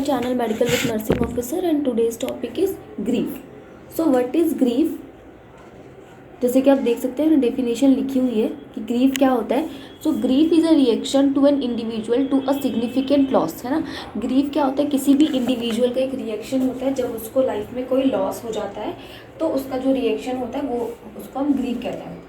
channel Medical with Nursing Officer and today's topic is grief. So what is grief? जैसे कि आप देख सकते हैं डेफिनेशन लिखी हुई है कि ग्रीफ क्या होता है. So grief is a reaction to an individual to a significant loss, है ना. ग्रीफ क्या होता है? किसी भी इंडिविजुअल का एक रिएक्शन होता है जब उसको लाइफ में कोई लॉस हो जाता है तो उसका जो रिएक्शन होता है वो उसको हम ग्रीफ कहते हैं.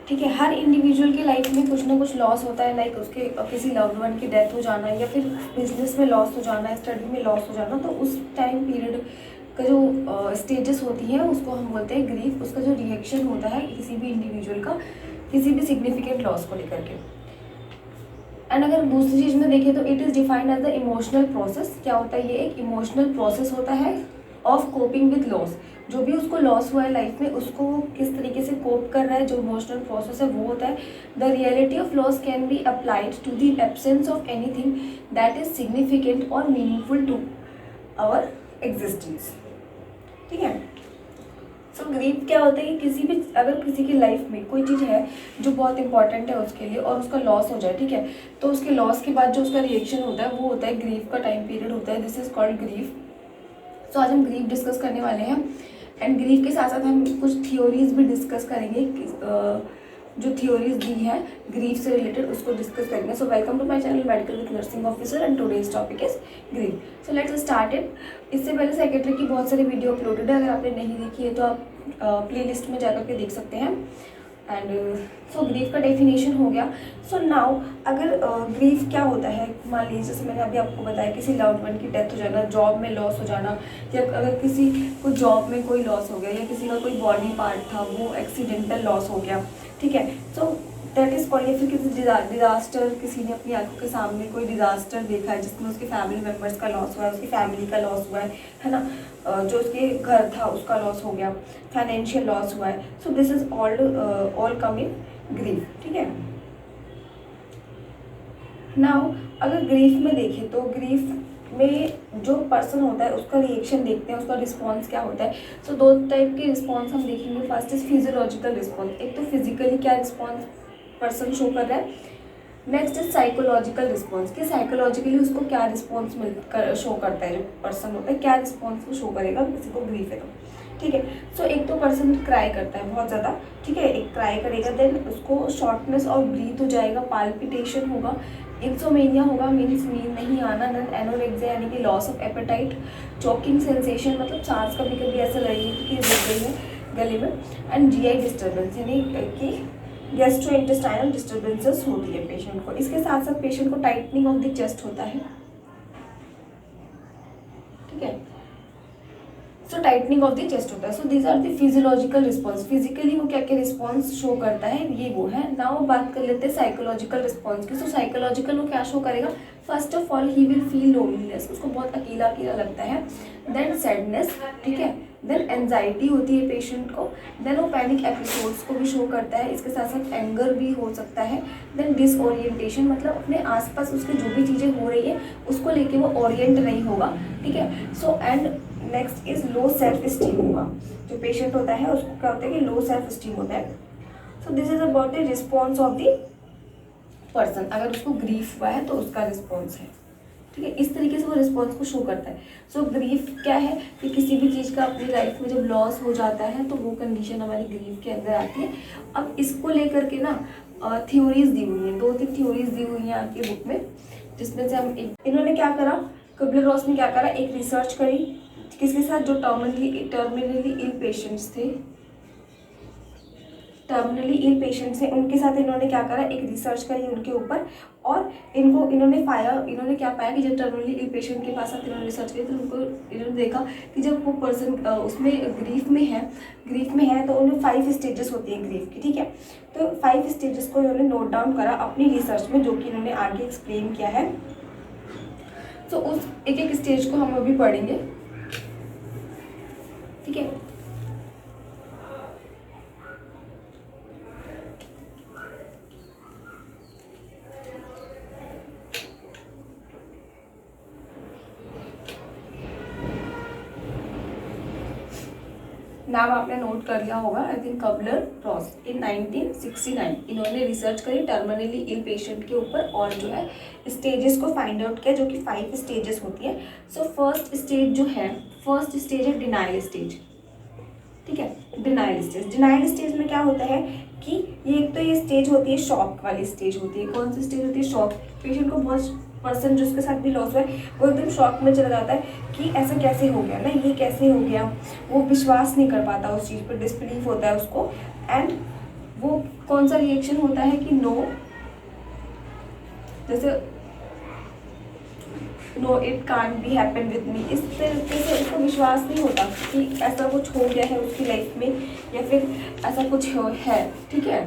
ठीक है. हर इंडिविजुअल की लाइफ में कुछ ना कुछ लॉस होता है, लाइक उसके किसी लव्ड वन की डेथ हो जाना या फिर बिजनेस में लॉस हो जाना, स्टडी में लॉस हो जाना. तो उस टाइम पीरियड का जो स्टेजेस होती हैं उसको हम बोलते हैं ग्रीफ. उसका जो रिएक्शन होता है किसी भी इंडिविजुअल का किसी भी सिग्निफिकेंट लॉस को लेकर के. एंड अगर दूसरी चीज़ में देखें तो it is defined as the emotional process. क्या होता है? ये एक इमोशनल प्रोसेस होता है ऑफ कोपिंग विद लॉस. जो भी उसको लॉस हुआ है लाइफ में उसको किस तरीके से कोप कर रहा है, जो इमोशनल प्रोसेस है वो होता है. The reality of loss can be applied to the absence of anything that is significant और मीनिंगफुल टू आवर एग्जिस्टेंस. ठीक है. सो ग्रीफ क्या होता है कि किसी भी अगर किसी की लाइफ में कोई चीज़ है जो बहुत इंपॉर्टेंट है उसके लिए और उसका लॉस हो जाए, ठीक है, तो उसके लॉस के बाद जो उसका रिएक्शन होता है वो होता है ग्रीफ का टाइम पीरियड होता है. This is called grief. So आज हम ग्रीफ डिस्कस करने वाले हैं एंड ग्रीफ के साथ साथ हम कुछ थियोरीज भी डिस्कस करेंगे. जो थियोरीज दी है ग्रीफ से रिलेटेड उसको डिस्कस करेंगे. So welcome to my channel medical with nursing officer and today's topic is grief. So let's start it. इससे पहले सेक्रेटरी की बहुत सारी वीडियो अपलोडेड है, अगर आपने नहीं देखी है तो आप प्लेलिस्ट में जाकर के देख सकते हैं. एंड सो ग्रीफ का डेफिनेशन हो गया. सो नाउ अगर ग्रीफ क्या होता है, मान लीजिए जैसे मैंने अभी आपको बताया किसी लव्ड वन की डेथ हो जाना, जॉब में लॉस हो जाना, या अगर किसी को जॉब में कोई लॉस हो गया या किसी का कोई बॉडी पार्ट था वो एक्सीडेंटल लॉस हो गया. ठीक है. So that is called. या फिर किसी डिजास्टर, किसी ने अपनी आंखों के सामने कोई डिजास्टर देखा है जिसमें उसके फैमिली मेम्बर्स का लॉस हुआ है, उसकी फैमिली का लॉस हुआ है ना, जो उसके घर था उसका लॉस हो गया, फाइनेंशियल लॉस हुआ है. So this is all come in grief. ठीक है. नाउ अगर ग्रीफ में देखें तो ग्रीफ में जो पर्सन होता है उसका रिएक्शन देखते हैं, उसका रिस्पॉन्स क्या होता है. सो दो टाइप के रिस्पॉन्स हम देखेंगे. First is physiological response. एक तो फिजिकली क्या रिस्पॉन्स पर्सन शो कर रहा है. नेक्स्ट इज साइकोलॉजिकल रिस्पॉन्स कि साइकोलॉजिकली उसको क्या रिस्पॉन्स शो करता है. जो पर्सन होता है क्या रिस्पॉन्स वो शो करेगा किसी को ग्रीफ है तो. ठीक है. सो एक तो पर्सन क्राई करता है बहुत ज़्यादा. ठीक है. एक क्राई करेगा, देन उसको शॉर्टनेस और ब्रीथ हो जाएगा, पाल्पिटेशन होगा, इंसोमेनिया होगा मीन्स नींद नहीं आना, देन एनोरेक्सिया यानी कि loss of appetite, choking sensation मतलब सांस कभी कभी ऐसा लगेगी कि रुक गई है गले में, एंड जीआई डिस्टर्बेंस यानी कि गैस्ट्रोइंटेस्टाइनल डिस्टर्बेंसेस होती है पेशेंट को. इसके साथ साथ पेशेंट को टाइटनिंग ऑफ द चेस्ट होता है. ठीक है. So tightening of the chest होता है. So these are the physiological response. Physically वो क्या क्या रिस्पॉन्स शो करता है ये वो है. नाउ बात कर लेते हैं साइकोलॉजिकल रिस्पॉन्स की. सो साइकोलॉजिकल वो क्या शो करेगा? First of all he will feel loneliness, उसको बहुत अकेला अकेला लगता है. Then sadness. ठीक है. देन एंजाइटी होती है पेशेंट को. देन वो पैनिक एपिसोड्स को भी शो करता है. इसके साथ साथ एंगर भी हो सकता है. देन डिसओरिएंटेशन मतलब अपने आसपास उसके जो भी चीज़ें हो रही है उसको लेके वो ओरिएंट नहीं होगा. ठीक है. So and next is low self esteem होगा. जो पेशेंट होता है उसको क्या होता है कि लो सेल्फ स्टीम होता है. So this is about the response of the person. अगर उसको ग्रीफ हुआ है तो उसका रिस्पॉन्स है. ठीक है. इस तरीके से वो रिस्पॉन्स को शो करता है. सो ग्रीफ क्या है कि किसी भी चीज़ का अपनी लाइफ में जब लॉस हो जाता है तो वो कंडीशन हमारी ग्रीफ के अंदर आती है. अब इसको लेकर के ना थ्योरीज दी हुई हैं, 2-3 थ्योरीज दी हुई हैं आपकी बुक में, जिसमें से हम इन्होंने क्या करा, कबलर रॉस ने क्या करा, एक रिसर्च करी किसके साथ, जो टर्मिनली इल पेशेंट्स थे, टर्मिनली इल पेशेंट्स हैं उनके साथ इन्होंने क्या करा, एक रिसर्च करी उनके ऊपर. और इन्होंने क्या पाया कि जब टर्मिनली इल पेशेंट के पास साथ इन्होंने रिसर्च करी तो इन्होंने देखा कि जब वो पर्सन उसमें ग्रीफ में है तो उन्हें 5 स्टेजेस होती हैं ग्रीफ की. ठीक है. तो 5 स्टेजेस को इन्होंने नोट डाउन करा अपनी रिसर्च में, जो कि इन्होंने आगे एक्सप्लेन किया है. तो उस एक एक स्टेज को हम अभी पढ़ेंगे. ठीक है. नाम आपने नोट कर लिया होगा, आई थिंक कबलर रॉस इन 1969 इन्होंने रिसर्च करी टर्मिनली इल पेशेंट के ऊपर और जो है स्टेजेस को फाइंड आउट किया, जो कि 5 स्टेजेस होती है। सो फर्स्ट स्टेज जो है, फर्स्ट स्टेज है डिनाइल स्टेज, ठीक है। डिनाइल स्टेज, डिनाइल स्टेज में क्या होता है कि ये एक तो ये स्टेज होती है शॉक वाली स्टेज होती है। कौन सी स्टेज होती है? शॉक। पेशेंट को बहुत पर्सन जिसके साथ भी लॉस हुआ है वो एकदम शॉक में चला जाता है कि ऐसा कैसे हो गया ना, ये कैसे हो गया, वो विश्वास नहीं कर पाता उस चीज़ पर, डिसबिलीव होता है उसको। एंड वो कौन सा रिएक्शन होता है कि नो, जैसे no it can't be happen with me, इस तरीके से उसको विश्वास नहीं होता कि ऐसा कुछ हो गया है उसकी लाइफ में या फिर ऐसा कुछ है, ठीक है।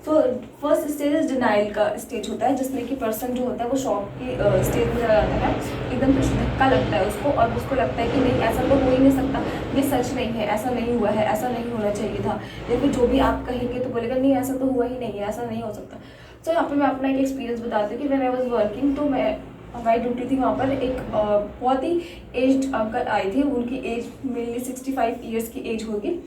So first stage is denial का स्टेज होता है, जिसमें कि पर्सन जो होता है वो शॉक की स्टेज में चला जाता है, एकदम कुछ धक्का लगता है उसको और उसको लगता है कि नहीं ऐसा तो हो ही नहीं सकता, ये सच नहीं है, ऐसा नहीं हुआ है, ऐसा नहीं होना चाहिए था, या फिर जो भी आप कहेंगे तो बोलेगा नहीं ऐसा तो हुआ ही नहीं है, ऐसा नहीं हो सकता। सो यहाँ पे मैं अपना एक एक्सपीरियंस बताती हूँ कि व्हेन आई वाज वर्किंग, तो मैं हमारी ड्यूटी थी वहाँ पर, एक बहुत ही एज्ड अंकल आए थे, उनकी एज मेनली 65 ईयर्स की एज होगी।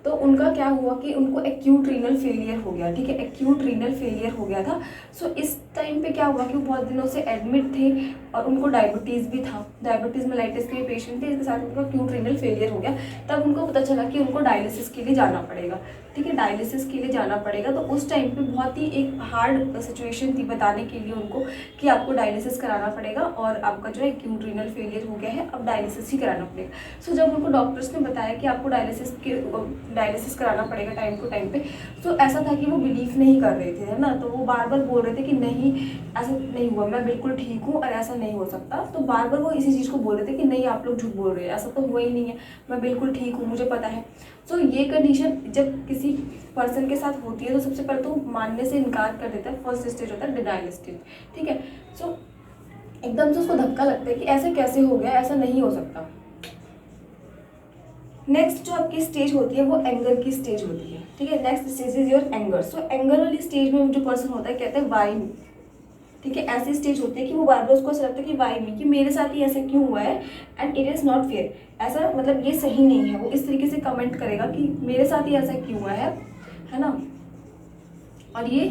तो उनका क्या हुआ कि उनको एक्यूट रीनल फेलियर हो गया, ठीक है, एक्यूट रीनल फेलियर हो गया था। सो इस टाइम पे क्या हुआ कि वो बहुत दिनों से एडमिट थे और उनको डायबिटीज़ भी था, डायबिटीज़ मेलाइटिस के पेशेंट थे, इसके साथ उनका एक्यूट रीनल फेलियर हो गया। तब उनको पता चला कि उनको डायलिसिस के लिए जाना पड़ेगा, ठीक है, डायलिसिस के लिए जाना पड़ेगा। तो उस टाइम पे बहुत ही एक हार्ड सिचुएशन थी बताने के लिए उनको कि आपको डायलिसिस कराना पड़ेगा और आपका जो है एक्यूट रीनल फेलियर हो गया है, अब डायलिसिस ही कराना पड़ेगा। सो जब उनको डॉक्टर्स ने बताया कि आपको डायलिसिस कराना पड़ेगा टाइम टू टाइम पे, तो ऐसा था कि वो बिलीव नहीं कर रहे थे, है ना। तो वो बार बार बोल रहे थे कि नहीं ऐसा नहीं हुआ, मैं बिल्कुल ठीक हूँ और ऐसा नहीं हो सकता। तो बार बार वो इसी चीज़ को बोल रहे थे कि नहीं आप लोग झूठ बोल रहे हैं, ऐसा तो हुआ ही नहीं है, मैं बिल्कुल ठीक हूँ, मुझे पता है। सो ये कंडीशन जब किसी पर्सन के साथ होती है तो सबसे पहले तो मानने से इनकार कर देता है, फर्स्ट स्टेज होता है डिनाइल स्टेज, ठीक है। सो एकदम से उसको धक्का लगता है कि ऐसे कैसे हो गया, ऐसा नहीं हो सकता। नेक्स्ट जो आपकी स्टेज होती है वो एंगर की स्टेज होती है, ठीक है। Next stage is your anger. So anger वाली स्टेज में जो पर्सन होता है कहते हैं वाई मी, ठीक है। ऐसी स्टेज होती है कि वो बार बार उसको ऐसा लगता है कि वाई मी, कि मेरे साथ ही ऐसा क्यों हुआ है, and it is not fair, ऐसा मतलब ये सही नहीं है। वो इस तरीके से कमेंट करेगा कि मेरे साथ ही ऐसा क्यों हुआ है ना, और ये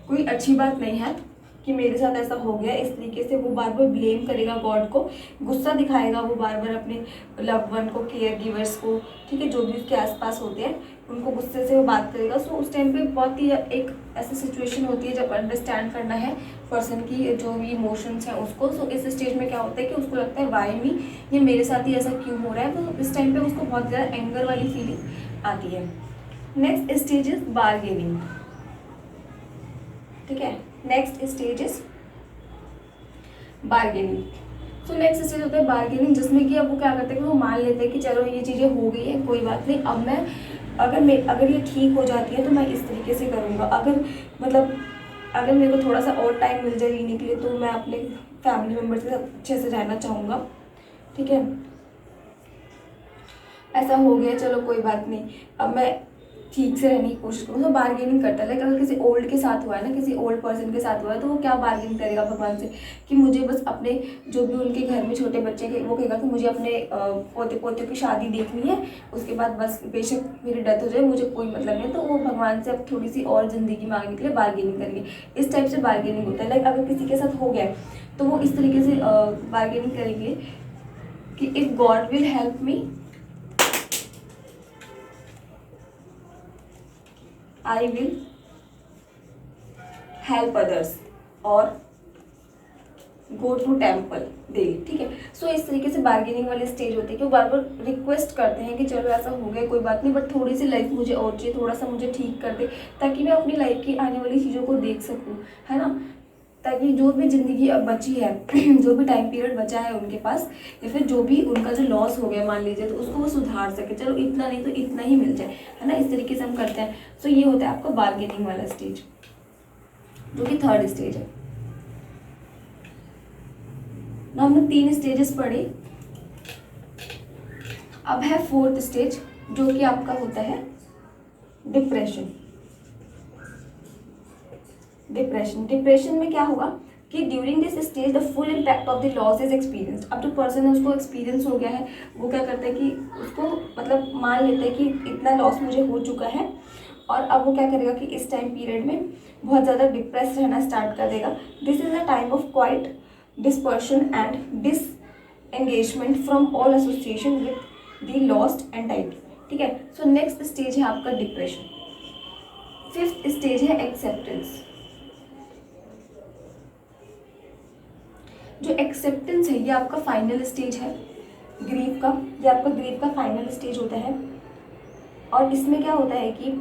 कोई अच्छी बात नहीं है कि मेरे साथ ऐसा हो गया। इस तरीके से वो बार बार ब्लेम करेगा गॉड को, गुस्सा दिखाएगा वो बार बार अपने लव्ड वन को, केयर गिवर्स को, ठीक है, जो भी उसके आसपास होते हैं उनको गुस्से से वो बात करेगा। सो उस टाइम पे बहुत ही एक ऐसी सिचुएशन होती है जब अंडरस्टैंड करना है पर्सन की जो भी इमोशंस हैं उसको। सो इस स्टेज में क्या होता है कि उसको लगता है वाई मी, ये मेरे साथ ही ऐसा क्यों हो रहा है। तो इस टाइम पे उसको बहुत ज़्यादा एंगर वाली फीलिंग आती है। नेक्स्ट स्टेज इज बार्गेनिंग, ठीक है। Next stage is bargaining. So next stage होता है बार्गेनिंग, जिसमें कि अब वो क्या करते हैं कि वो मान लेते हैं कि चलो ये चीज़ें हो गई है, कोई बात नहीं, अब मैं अगर ये ठीक हो जाती है तो मैं इस तरीके से करूँगा। अगर मेरे को थोड़ा सा और टाइम मिल जाए जीने के लिए तो मैं अपने फैमिली मेम्बर के साथ अच्छे से रहना चाहूँगा, ठीक है। ऐसा हो गया, चलो कोई बात नहीं, अब मैं ठीक से रहने की कोशिश करूँ। तो बार्गेनिंग करता है। लाइक अगर किसी ओल्ड के साथ हुआ है ना, किसी ओल्ड पर्सन के साथ हुआ है, तो वो क्या बार्गेनिंग करेगा भगवान से कि मुझे बस अपने जो भी उनके घर में छोटे बच्चे के, वो कहेगा कि मुझे अपने पोते पोते की शादी देखनी है, उसके बाद बस बेशक मेरी डेथ हो जाए, मुझे कोई मतलब नहीं। तो वो भगवान से अब थोड़ी सी और ज़िंदगी मांगने के लिए बार्गेनिंग करेंगे। इस टाइप से बार्गेनिंग होता है। लाइक अगर किसी के साथ हो गया तो वो इस तरीके से बार्गेनिंग करेंगे कि if God will help me, I will help others और गो टू टेम्पल डेली, ठीक है। सो इस तरीके से बार्गेनिंग वाली स्टेज होती है कि वो बार बार रिक्वेस्ट करते हैं कि चलो ऐसा हो गया कोई बात नहीं, बट थोड़ी सी लाइफ मुझे और चाहिए, थोड़ा सा मुझे ठीक कर दे ताकि मैं अपनी लाइफ की आने वाली चीज़ों को देख सकूँ, है ना। ताकि जो भी ज़िंदगी अब बची है जो भी टाइम पीरियड बचा है उनके पास, या फिर जो भी उनका जो लॉस हो गया मान लीजिए, तो उसको वो सुधार सके, चलो इतना नहीं तो इतना ही मिल जाए, है ना। इस तरीके से हम करते हैं। सो ये होता है आपका बार्गेनिंग वाला स्टेज, जो कि थर्ड स्टेज है। ना हमने 3 स्टेजेस पढ़े, अब है फोर्थ स्टेज जो कि आपका होता है डिप्रेशन। डिप्रेशन में क्या होगा कि during this stage the full impact of the loss is experienced. अब जो पर्सन है उसको एक्सपीरियंस हो गया है, वो क्या करता है कि उसको मतलब मान लेता है कि इतना लॉस मुझे हो चुका है, और अब वो क्या करेगा कि इस टाइम पीरियड में बहुत ज़्यादा डिप्रेस रहना स्टार्ट कर देगा। This is a time of quite dispersion and disengagement from all association with the lost entity. ठीक है, सो नेक्स्ट स्टेज है आपका डिप्रेशन। फिफ्थ स्टेज है एक्सेप्टेंस। जो एक्सेप्टेंस है ये आपका फाइनल स्टेज है ग्रीफ का, ये आपका ग्रीफ का फाइनल स्टेज होता है। और इसमें क्या होता है कि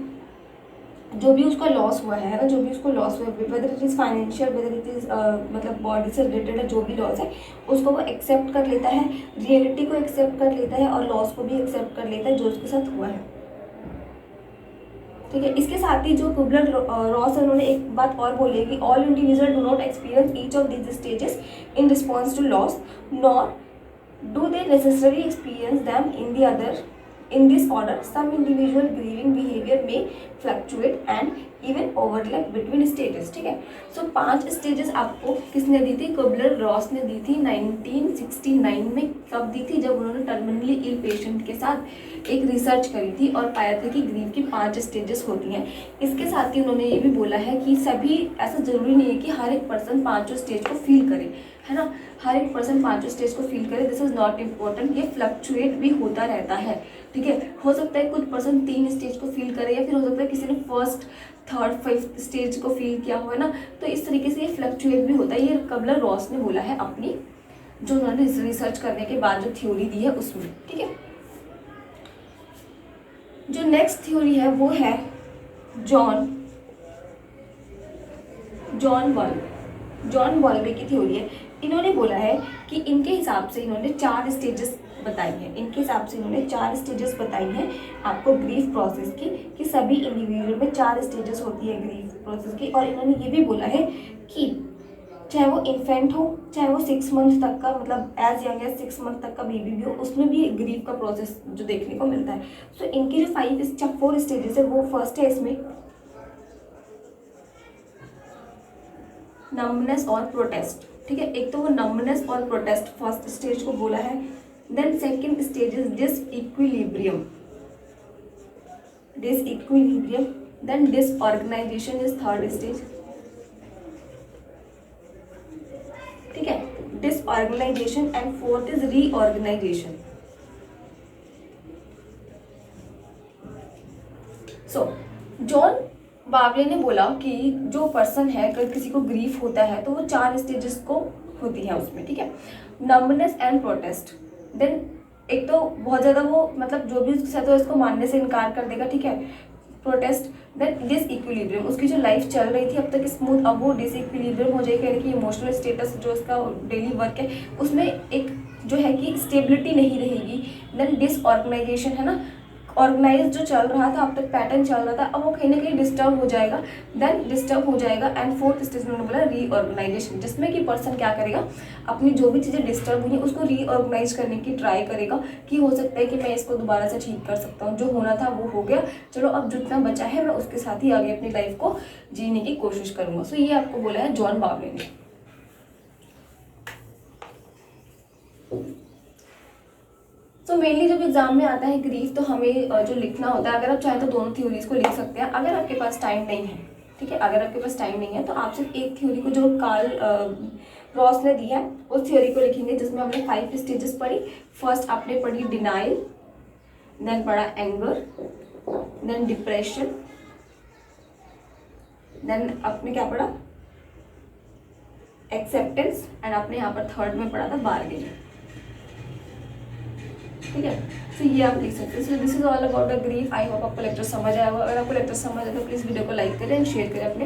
जो भी उसका लॉस हुआ है ना, जो भी उसको लॉस हुआ है, whether it is financial, whether it is मतलब बॉडी से रिलेटेड है, जो भी लॉस है उसको वो एक्सेप्ट कर लेता है, रियलिटी को एक्सेप्ट कर लेता है और लॉस को भी एक्सेप्ट कर लेता है जो उसके साथ हुआ है। ठीक है, इसके साथ ही जो कुबलर रॉस है उन्होंने एक बात और बोली है कि all individual do not experience each of these stages in response to loss, nor do they necessary experience them in the other in this order. Some individual grieving behavior may fluctuate and even overlap between stages. ठीक है, सो 5 stages आपको किसने दी थी? Kübler Ross ने दी थी 1969 में। कब दी थी? जब उन्होंने टर्मिनली इल पेशेंट के साथ एक रिसर्च करी थी और पाया था कि ग्रीव की 5 स्टेजेस होती हैं। इसके साथ ही उन्होंने ये भी बोला है कि सभी, ऐसा ज़रूरी नहीं है कि हर एक पर्सन 5 स्टेज को फील करे, है ना, हर एक पर्सन 5 स्टेज को फील करे, दिस इज नॉट इम्पोर्टेंट, ये फ्लक्चुएट भी होता रहता है। ठीक है, हो सकता है कुछ पर्सन 3 स्टेज को फील करे, या फिर हो सकता है किसी ने फर्स्ट, थर्ड, 5th स्टेज को फील किया हो, है ना, तो इस तरीके से ये फ्लक्चुएट भी होता है। ये कुबलर रॉस ने बोला है अपनी, जो उन्होंने रिसर्च करने के बाद जो थ्योरी दी है उसमें। ठीक है, जो नेक्स्ट थ्योरी है वो है जॉन बॉल्बे की थ्योरी है। इन्होंने बोला है कि इनके हिसाब से इन्होंने 4 स्टेजेस बताई हैं, इनके हिसाब से इन्होंने 4 स्टेजेस बताई हैं आपको ग्रीफ प्रोसेस की, कि सभी इंडिविजुअल में 4 स्टेजेस होती है ग्रीफ प्रोसेस की। और इन्होंने ये भी बोला है कि चाहे वो इन्फेंट हो, चाहे वो 6 मंथ तक का, मतलब एज यंग एज 6 मंथ तक का बेबी भी हो, उसमें भी ग्रीफ का प्रोसेस जो देखने को मिलता है। सो इनकी जो 4 स्टेजेस है वो फर्स्ट है इसमें नम्बनेस और प्रोटेस्ट। ठीक है, एक तो वो नम्बनेस और प्रोटेस्ट फर्स्ट स्टेज को बोला है। Then second stage is disequilibrium, then disorganization is third stage. ठीक है, disorganization and fourth is reorganization. So John Bowlby ने बोला कि जो पर्सन है, अगर किसी को ग्रीफ होता है तो वो 4 स्टेजेस को होती है उसमें। ठीक है, नम्बनेस एंड प्रोटेस्ट, देन एक तो बहुत ज़्यादा वो मतलब जो भी उसके साथ है उसको मानने से इनकार कर देगा। ठीक है, प्रोटेस्ट, देन डिसइक्विलिब्रियम, उसकी जो लाइफ चल रही थी अब तक स्मूथ, अब वो डिसइक्विलिब्रियम हो जाएगी, यानी कि इमोशनल स्टेटस जो उसका डेली वर्क है उसमें एक जो है कि स्टेबिलिटी नहीं रहेगी। देन डिसऑर्गेनाइजेशन, है ना, ऑर्गेनाइज जो चल रहा था अब तक, पैटर्न चल रहा था, अब वो कहीं ना कहीं डिस्टर्ब हो जाएगा, एंड फोर्थ स्टेज में उन्होंने बोला रीऑर्गेनाइजेशन, जिसमें कि पर्सन क्या करेगा, अपनी जो भी चीज़ें डिस्टर्ब हुई हैं उसको रीऑर्गेनाइज करने की ट्राई करेगा कि हो सकता है कि मैं इसको दोबारा से ठीक कर सकता हूँ, जो होना था वो हो गया, चलो अब जितना बचा है मैं उसके साथ ही आगे अपनी लाइफ को जीने की कोशिश करूँगा। सो ये आपको बोला है जॉन बावले ने। तो मेनली जब एग्जाम में आता है ग्रीफ तो हमें जो लिखना होता है, अगर आप चाहें तो दोनों थ्योरीज को लिख सकते हैं, अगर आपके पास टाइम नहीं है। ठीक है, अगर आपके पास टाइम नहीं है तो आप सिर्फ एक थ्योरी को, जो कार्ल रॉस ने दी है, उस थ्योरी को लिखेंगे, जिसमें हमने 5 स्टेजेस पढ़ी। फर्स्ट आपने पढ़ी डिनाइल, देन पढ़ा एंगर, देन डिप्रेशन, देन आपने क्या पढ़ा, एक्सेप्टेंस, एंड आपने यहाँ पर थर्ड में पढ़ा था बार्गेनिंग। ठीक है, तो ये आप लिख सकते हैं। So this is all about the grief. I hope आपको लेक्चर समझ आया होगा। अगर आपको लेक्चर समझ आए तो प्लीज़ वीडियो को लाइक करें एंड शेयर करें अपने